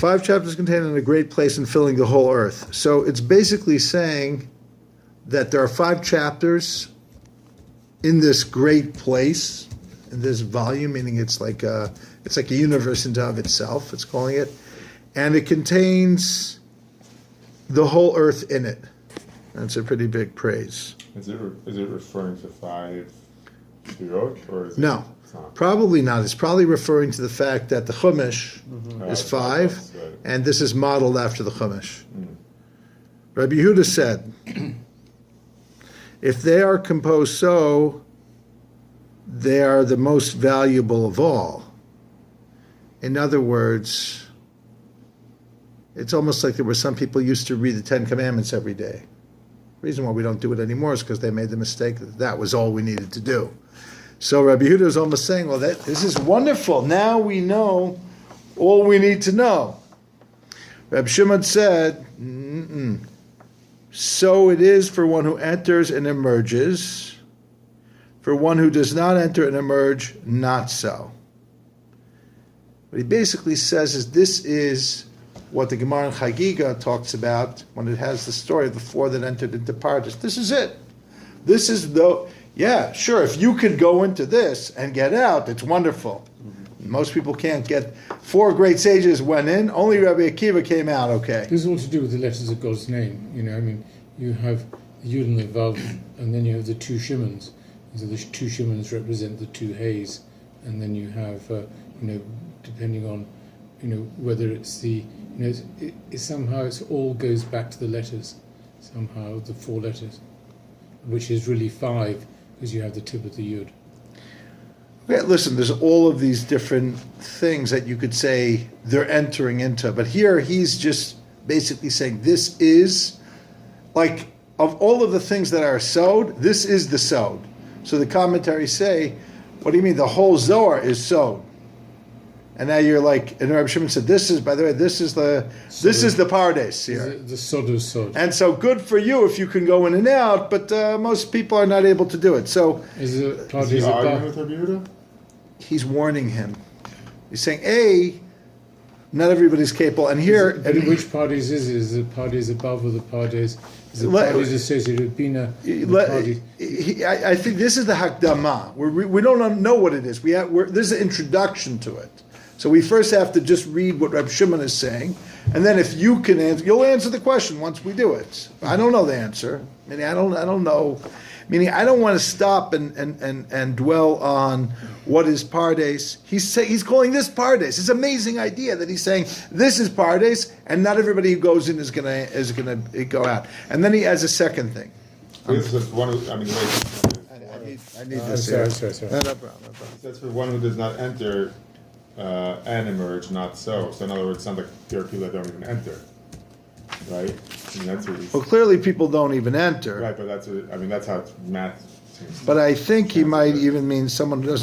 5 chapters contained in a great place and filling the whole earth. So it's basically saying that there are 5 chapters in this great place, in this volume, meaning it's like a universe into of itself, it's calling it, and it contains the whole earth in it. That's a pretty big praise. Is it referring to 5 Sefirot, or is it? No, probably not. It's probably referring to the fact that the Chumash is 5, right. and this is modeled after the Chumash. Rabbi Yehuda said, if they are composed so, they are the most valuable of all. In other words, it's almost like there were some people used to read the 10 Commandments every day. The reason why we don't do it anymore is because they made the mistake that that was all we needed to do. So Rabbi Yehuda is almost saying, well, this is wonderful. Now we know all we need to know. Rabbi Shimon said, so it is for one who enters and emerges. For one who does not enter and emerge, not so. What he basically says is this is what the Gemara in Chagiga talks about when it has the story of the 4 that entered into Pardes. This is it. This is yeah, sure, if you could go into this and get out, it's wonderful. Most people can't get. 4 great sages went in, only Rabbi Akiva came out okay. This is all to do with the letters of God's name. You have the Yud and the Vav, and then you have the 2 Shimons. So the 2 Shimons represent the 2 Hays, and then you have, depending on, whether it's the, it somehow it all goes back to the letters, somehow the 4 letters, which is really 5 because you have the tip of the Yud. Okay, listen, there's all of these different things that you could say they're entering into, but here he's just basically saying this is, like, of all of the things that are sewed, this is the sewed. So the commentaries say, what do you mean? The whole Zohar is sewed. And now you're like, and Rabbi Shimon said, this is the Pardes here. The Sod. And so good for you if you can go in and out, but most people are not able to do it. So is he arguing with Rabbi Yehuda? He's warning him. He's saying, not everybody's capable. And here, which Pardes is it? Is the Pardes above or the Pardes? Is the Pardes associated with Bina? I think this is the Hakdama. We don't know what it is. There's an introduction to it. So we first have to just read what Reb Shimon is saying, and then if you can answer, you'll answer the question once we do it. I don't know the answer. Meaning I don't know. Meaning I don't want to stop and dwell on what is Pardes. He's calling this Pardes. It's an amazing idea that he's saying this is Pardes, and not everybody who goes in is gonna go out. And then he has a second thing. This is one who, I need this here. Sorry. No problem. It says for one who does not enter and emerge, not so. So in other words, it sounds like there are people that don't even enter, right? That's what Well, clearly people don't even enter. Right, but that's how it's math. But I think he might even mean someone who doesn't